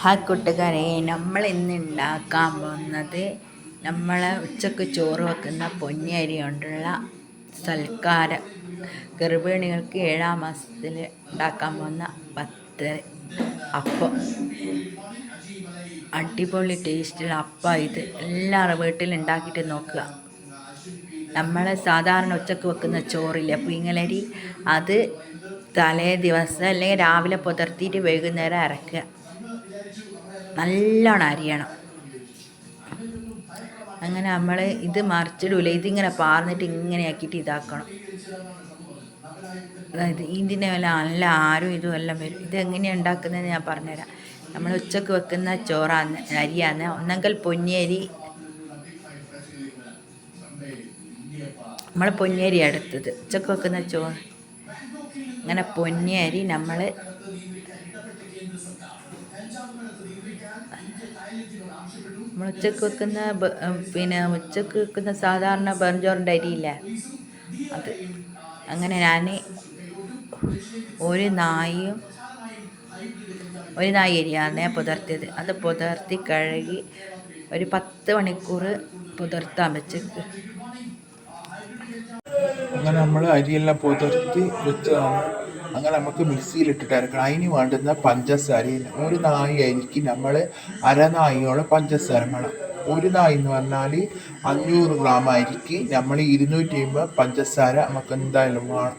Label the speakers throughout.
Speaker 1: Hi കൂട്ടുകാരെ, നമ്മൾ ഇന്ന് ഉണ്ടാക്കാൻ പോകുന്നത് നമ്മളെ ഉച്ചക്ക് ചോറ് വെക്കുന്ന പൊന്നിയരി കൊണ്ടുള്ള സൽക്കാരം. ഗർഭിണികൾക്ക് 7ാം മാസത്തിൽ ഉണ്ടാക്കാൻ പോകുന്ന 10 അപ്പം. അടിപൊളി ടേസ്റ്റുള്ള അപ്പം. ഇത് എല്ലാവരും വീട്ടിൽ ഉണ്ടാക്കിയിട്ട് നോക്കുക. നമ്മൾ സാധാരണ ഉച്ചക്ക് വെക്കുന്ന ചോറില്ലേ, പുയിങ്ങലരി, അത് തലേ ദിവസം അല്ലെങ്കിൽ രാവിലെ പുതിർത്തിയിട്ട് വൈകുന്നേരം അരക്കുക. നല്ലോണം അരിയണം. അങ്ങനെ നമ്മൾ ഇത് മറിച്ചിടൂല, ഇതിങ്ങനെ പാർന്നിട്ട് ഇങ്ങനെ ആക്കിയിട്ട് ഇതാക്കണം. അതായത് ഇതിൻ്റെ വല്ല നല്ല ആരും ഇതും എല്ലാം വരും. ഇതെങ്ങനെയാണ് ഉണ്ടാക്കുന്നതെന്ന് ഞാൻ പറഞ്ഞുതരാം. നമ്മൾ ഉച്ചക്ക് വെക്കുന്ന ചോറാന്ന് അരിയാന്ന്, ഒന്നെങ്കിൽ പൊന്നിയരി, നമ്മൾ പൊന്നിയരി എടുത്തത് ഉച്ചക്ക് വെക്കുന്ന ചോറ്. അങ്ങനെ പൊന്നിയരി നമ്മൾ ഉച്ചക്ക് വെക്കുന്ന സാധാരണ ബെർജോറിൻ്റെ അരിയില്ലേ, അത്. അങ്ങനെ ഞാൻ ഒരു നായി അരിയാണ് പുതിർത്തിയത്. അത് പുതിർത്തി കഴുകി ഒരു 10 മണിക്കൂർ പുതിർത്താൻ വെച്ചേക്ക്.
Speaker 2: അങ്ങനെ നമ്മൾ അരിയെല്ലാം പുതിർത്തി വെച്ചതാണ്. അങ്ങനെ നമുക്ക് മിക്സിയിലിട്ടിട്ട് അരക്കണം. അതിന് വേണ്ടുന്ന പഞ്ചസാര, ഒരു നായി അരിക്ക് നമ്മൾ അരനായിയോളം പഞ്ചസാര വേണം. ഒരു നായി എന്ന് പറഞ്ഞാൽ 500 ഗ്രാം അരിക്ക് നമ്മൾ 250 പഞ്ചസാര നമുക്ക് എന്തായാലും വേണം.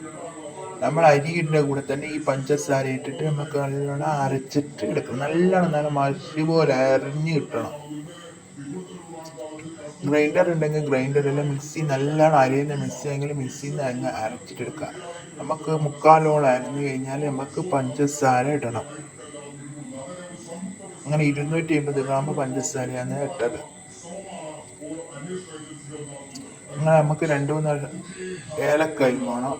Speaker 2: നമ്മൾ അരിയുടെ കൂടെ തന്നെ ഈ പഞ്ചസാര ഇട്ടിട്ട് നമുക്ക് നല്ലോണം അരച്ചിട്ട് എടുക്കണം. നല്ല മഷി പോലെ അരിഞ്ഞ് കിട്ടണം. ഗ്രൈൻഡർ ഉണ്ടെങ്കിൽ ഗ്രൈൻഡറിൽ, മിക്സി നല്ലോണം അരിയുന്ന മിക്സി ആണെങ്കിൽ മിക്സിയിൽ നിന്ന് അങ്ങ് അരച്ചിട്ടെടുക്കുക. നമുക്ക് 3/4 അരിഞ്ഞു കഴിഞ്ഞാൽ നമുക്ക് പഞ്ചസാര ഇടണം. അങ്ങനെ 250 ഗ്രാം പഞ്ചസാരയാണ് ഇട്ടത്. അങ്ങനെ നമുക്ക് 2-3 ഏലക്കായ് വേണം.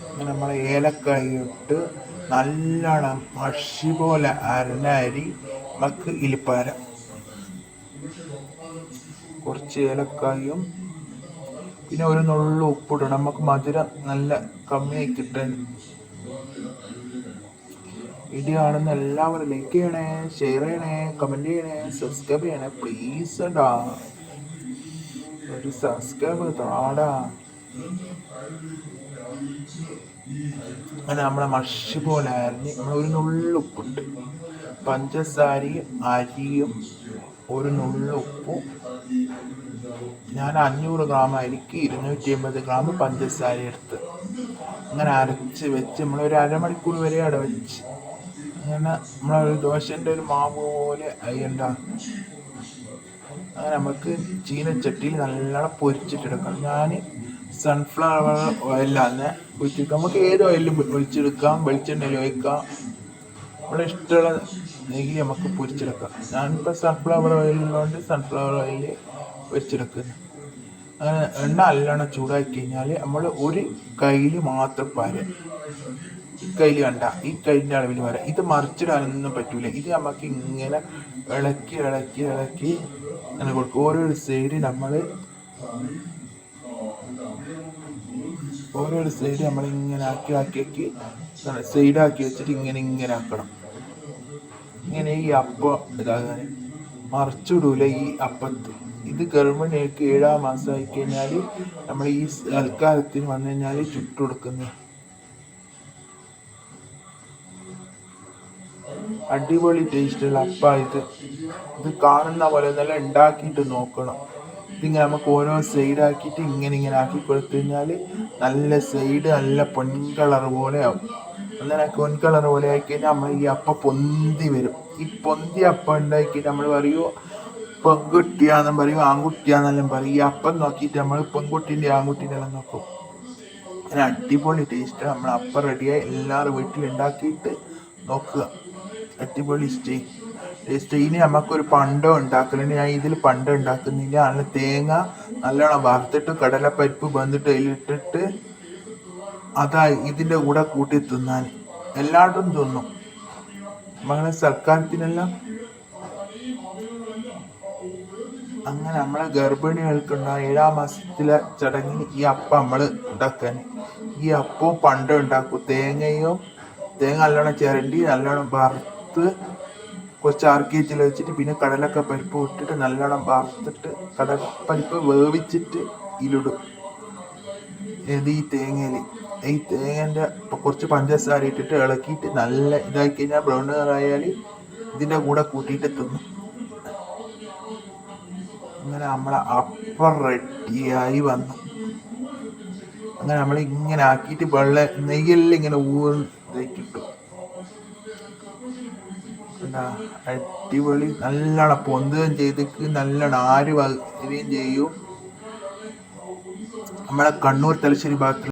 Speaker 2: അങ്ങനെ നമ്മൾ ഏലക്കായ് ഇട്ട് നല്ലോണം മഷി പോലെ അരഞ്ഞ അരി നമുക്ക് ഇലിപ്പാരം. കുറച്ച് ഏലക്കായും പിന്നെ ഒരു നുള്ളു ഉപ്പിടണം. നമുക്ക് മധുരം നല്ല കമ്മിയായി കിട്ടാൻ. വീഡിയോ കാണുന്ന എല്ലാവരും ലൈക്ക് ചെയ്യണേ, ഷെയർ ചെയ്യണേ, കമൻറ്റ് ചെയ്യണേ, സബ്സ്ക്രൈബ് ചെയ്യണേ പ്ലീസ്. ഒരു സബ്സ്ക്രൈബ് താടാ. അങ്ങനെ നമ്മളെ മഷി പോലെ അരിഞ്ഞ് നമ്മൾ ഒരു നുള്ളു ഉപ്പിട്ട്, പഞ്ചസാരയും അരിയും ഒരു നുള്ളു ഉപ്പും. ഞാൻ 500 ഗ്രാം അരിക്ക് 250 ഗ്രാം പഞ്ചസാര എടുത്ത് അങ്ങനെ അരച്ച് വെച്ച് നമ്മളൊരു അരമണിക്കൂർ വരെ അവിടെ വെച്ച്. അങ്ങനെ നമ്മളൊരു ദോശൻ്റെ ഒരു മാവ് പോലെ ഉണ്ടാക്കും. അങ്ങനെ നമുക്ക് ചീനച്ചട്ടിയിൽ നല്ലോണം പൊരിച്ചിട്ടെടുക്കണം. ഞാൻ സൺഫ്ലവർ ഓയിലാണ് ഒഴിച്ചെടുക്കാം. നമുക്ക് ഏത് ഓയിലും ഒഴിച്ചെടുക്കാം, വെളിച്ചെണ്ണയിൽ ഒഴിക്കാം, നമ്മുടെ ഇഷ്ടമുള്ള നെയ്യ് നമുക്ക് പൊരിച്ചെടുക്കാം. ഞാനിപ്പോൾ സൺഫ്ലവർ ഓയിലുള്ളതുകൊണ്ട് സൺഫ്ലവർ ഓയിൽ പൊരിച്ചെടുക്കുന്നു. അങ്ങനെ എണ്ണ നല്ലോണം ചൂടാക്കി കഴിഞ്ഞാൽ നമ്മൾ ഒരു കയ്യിൽ മാത്രം പാരം. ഈ കയ്യിൽ കണ്ട ഈ കയ്യിൻ്റെ അളവിൽ വരാം. ഇത് മറിച്ചിടാനൊന്നും പറ്റൂല. ഇത് നമുക്ക് ഇങ്ങനെ ഇളക്കി ഇളക്കി ഇളക്കി അങ്ങനെ കൊടുക്കും. ഓരോ സൈഡ് നമ്മളിങ്ങനെ ആക്കി സൈഡാക്കി വെച്ചിട്ട് ഇങ്ങനെ ആക്കണം. ഇങ്ങനെ ഈ അപ്പം ഇതാകാൻ മറിച്ചിടൂല ഈ അപ്പത്ത്. ഇത് ഗർഭിണികൾക്ക് 7ാം മാസം ആയി കഴിഞ്ഞാൽ നമ്മൾ ഈ സൽക്കാരത്തിന് വന്നു കഴിഞ്ഞാൽ ചുട്ടുകൊടുക്കുന്നത്. അടിപൊളി ടേസ്റ്റുള്ള അപ്പം ഇത് കാണുന്ന പോലെ നല്ല ഉണ്ടാക്കിയിട്ട് നോക്കണം. ഇതിങ്ങനെ നമുക്ക് ഓരോ സൈഡാക്കിയിട്ട് ഇങ്ങനെ ആക്കി കൊടുത്തു കഴിഞ്ഞാൽ നല്ല സൈഡ് നല്ല പൊൻകളർ പോലെ ആവും. അങ്ങനെ പൊൻകളർ പോലെ ആയിക്കഴിഞ്ഞാൽ നമ്മൾ ഈ അപ്പം പൊന്തി വരും. ഈ പൊന്തി അപ്പം ഉണ്ടാക്കി നമ്മൾ പറയുമോ പെൺകുട്ടിയാന്നും പറയും, ആൺകുട്ടിയാന്നെല്ലാം പറയും. ഈ അപ്പം നോക്കിയിട്ട് നമ്മൾ പെൺകുട്ടീൻ്റെ ആൺകുട്ടീൻ്റെ എല്ലാം നോക്കും. അങ്ങനെ അടിപൊളി ടേസ്റ്റ്. നമ്മൾ അപ്പം റെഡിയായി എല്ലാവരും വീട്ടിൽ ഉണ്ടാക്കിയിട്ട് നോക്കുക. അടിപൊളി ടേസ്റ്റ്. ഇനി നമുക്കൊരു പണ്ടം ഉണ്ടാക്കലുണ്ട്. ഞാൻ ഇതിൽ പണ്ടം ഉണ്ടാക്കുന്നില്ല. നല്ല തേങ്ങ നല്ലോണം വറുത്തിട്ട് കടലപ്പരിപ്പ് വന്നിട്ട് അതിലിട്ടിട്ട് അതാ ഇതിൻ്റെ കൂടെ കൂട്ടി തിന്നാൻ എല്ലാവരും തിന്നും. നമ്മളെ സൽക്കാരത്തിനെല്ലാം. അങ്ങനെ നമ്മളെ ഗർഭിണികൾക്കുണ്ടാകും 7ാം മാസത്തിലെ ചടങ്ങിന് ഈ അപ്പം നമ്മൾ ഉണ്ടാക്കാൻ. ഈ അപ്പവും പണ്ടം ഉണ്ടാക്കും. തേങ്ങയും തേങ്ങ നല്ലോണം ചിരണ്ടി നല്ലോണം വറുത്ത് കുറച്ച് ആർക്കേച്ചിൽ വെച്ചിട്ട് പിന്നെ കടലൊക്കെ പരിപ്പ് ഇട്ടിട്ട് നല്ലോണം വറുത്തിട്ട് കടലപ്പരിപ്പ് വേവിച്ചിട്ട് ഇതിലിടും. ഏത് ഈ തേങ്ങയിൽ ഈ തേങ്ങേൻ്റെ കുറച്ച് പഞ്ചസാര ഇട്ടിട്ട് ഇളക്കിയിട്ട് നല്ല ഇതാക്കി കഴിഞ്ഞാൽ ബ്രൗൺ കളറായാൽ ഇതിൻ്റെ കൂടെ കൂട്ടിയിട്ട് തിന്നും. അങ്ങനെ നമ്മളെ അപ്പം റെഡിയായി വന്നു. അങ്ങനെ നമ്മൾ ഇങ്ങനെ ആക്കിയിട്ട് നെയ്യെല്ലാം ഇങ്ങനെ ഇതാക്കിട്ടു. അടിപൊളി, നല്ലോണം പൊന്തുകയും ചെയ്തിട്ട് നല്ലോണം ആര് വരികയും ചെയ്യും. നമ്മളെ കണ്ണൂർ തലശ്ശേരി ഭാഗത്ത്